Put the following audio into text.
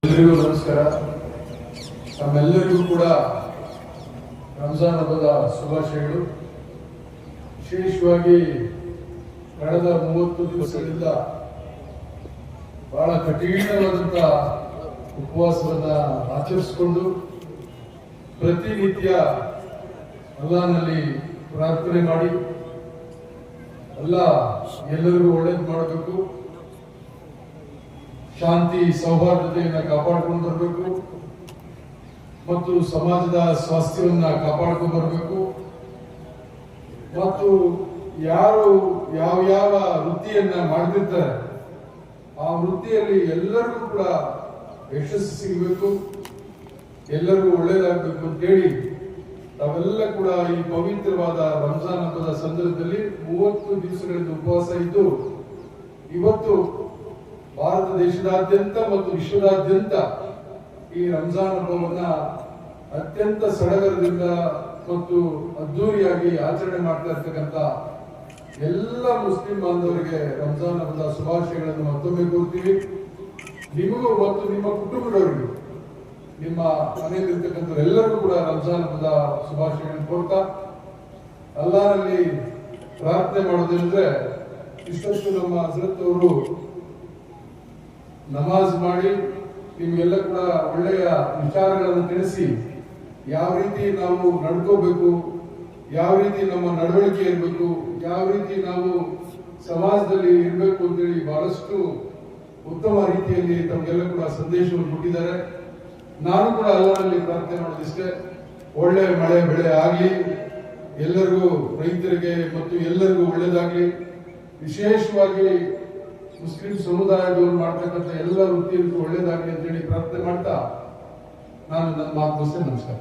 ಎಲ್ಲರಿಗೂ ನಮಸ್ಕಾರ. ನಮ್ಮೆಲ್ಲರಿಗೂ ಕೂಡ ರಂಜಾನ್ ಹಬ್ಬದ ಶುಭಾಶಯಗಳು. ವಿಶೇಷವಾಗಿ ಕಳೆದ 30 ದಿವಸಗಳಿಂದ ಬಹಳ ಕಠಿಣವಾದಂತಹ ಉಪವಾಸವನ್ನ ಆಚರಿಸಿಕೊಂಡು ಪ್ರತಿನಿತ್ಯ ಅಲ್ಲಾಹನಲ್ಲಿ ಪ್ರಾರ್ಥನೆ ಮಾಡಿ ಎಲ್ಲರಿಗೂ ಒಳ್ಳೇದು ಮಾಡಬೇಕು, ಶಾಂತಿ ಸೌಹಾರ್ದತೆಯನ್ನು ಕಾಪಾಡ್ಕೊಂಡು ಬರಬೇಕು ಮತ್ತು ಸಮಾಜದ ಸ್ವಾಸ್ಥ್ಯವನ್ನ ಕಾಪಾಡ್ಕೊಂಡು ಬರಬೇಕು ಮತ್ತು ಯಾರು ಯಾವ ವೃತ್ತಿಯನ್ನ ಮಾಡ್ತಿರ್ತಾರೆ ಆ ವೃತ್ತಿಯಲ್ಲಿ ಎಲ್ಲರಿಗೂ ಕೂಡ ಯಶಸ್ಸು ಸಿಗಬೇಕು, ಎಲ್ಲರಿಗೂ ಒಳ್ಳೇದಾಗಬೇಕು ಅಂತೇಳಿ ತಾವೆಲ್ಲ ಕೂಡ ಈ ಪವಿತ್ರವಾದ ರಂಜಾನ್ ಹಬ್ಬದ ಸಂದರ್ಭದಲ್ಲಿ 30 ದಿವಸಗಳಿಂದ ಉಪವಾಸ ಇದ್ದು ಇವತ್ತು ಭಾರತ ದೇಶದಾದ್ಯಂತ ಮತ್ತು ವಿಶ್ವದಾದ್ಯಂತ ಈ ರಂಜಾನ್ ಹಬ್ಬವನ್ನ ಅತ್ಯಂತ ಸಡಗರದಿಂದ ಮತ್ತು ಅದ್ದೂರಿಯಾಗಿ ಆಚರಣೆ ಮಾಡ್ತಾ ಇರ್ತಕ್ಕಂಥ ಎಲ್ಲ ಮುಸ್ಲಿಂ ಬಾಂಧವರಿಗೆ ರಂಜಾನ್ ಹಬ್ಬದ ಶುಭಾಶಯಗಳನ್ನು ಮತ್ತೊಮ್ಮೆ ಕೋರ್ತೀವಿ. ನಿಮಗೂ ಮತ್ತು ನಿಮ್ಮ ಕುಟುಂಬದವರಿಗೂ, ನಿಮ್ಮ ಮನೆಯಲ್ಲಿರ್ತಕ್ಕಂಥ ಎಲ್ಲರಿಗೂ ಕೂಡ ರಂಜಾನ್ ಹಬ್ಬದ ಶುಭಾಶಯಗಳನ್ನು ಕೋರ್ತಾ ಅಲ್ಲಾಹನಲ್ಲಿ ಪ್ರಾರ್ಥನೆ ಮಾಡೋದೇನೆಂದ್ರೆ, ಇಷ್ಟೊತ್ತು ನಮ್ಮ ಹಜರತ್ ಅವರು ನಮಾಜ್ ಮಾಡಿ ನಿಮಗೆಲ್ಲ ಕೂಡ ಒಳ್ಳೆಯ ವಿಚಾರಗಳನ್ನು ತಿಳಿಸಿ ಯಾವ ರೀತಿ ನಾವು ನಡ್ಕೋಬೇಕು, ಯಾವ ರೀತಿ ನಮ್ಮ ನಡವಳಿಕೆ ಇರಬೇಕು, ಯಾವ ರೀತಿ ನಾವು ಸಮಾಜದಲ್ಲಿ ಇರಬೇಕು ಅಂತೇಳಿ ಬಹಳಷ್ಟು ಉತ್ತಮ ರೀತಿಯಲ್ಲಿ ತಮಗೆಲ್ಲ ಕೂಡ ಸಂದೇಶವನ್ನು ಕೊಟ್ಟಿದ್ದಾರೆ. ನಾನು ಕೂಡ ಅಲ್ಲಾಹನಲ್ಲಿ ಪ್ರಾರ್ಥನೆ ಮಾಡೋದಿಷ್ಟೇ, ಒಳ್ಳೆ ಮಳೆ ಬೆಳೆ ಆಗಲಿ, ಎಲ್ಲರಿಗೂ ರೈತರಿಗೆ ಮತ್ತು ಎಲ್ಲರಿಗೂ ಒಳ್ಳೇದಾಗ್ಲಿ, ವಿಶೇಷವಾಗಿ ಮುಸ್ಲಿಂ ಸಮುದಾಯದವರು ಮಾಡ್ತಕ್ಕಂಥ ಎಲ್ಲ ವೃತ್ತಿಯರಿಗೂ ಒಳ್ಳೇದಾಗಲಿ ಅಂತೇಳಿ ಪ್ರಾರ್ಥನೆ ಮಾಡ್ತಾ ನಾನು ನನ್ನ ಮಾತು ಮುಗಿಸ್ತೇನೆ. ನಮಸ್ಕಾರ.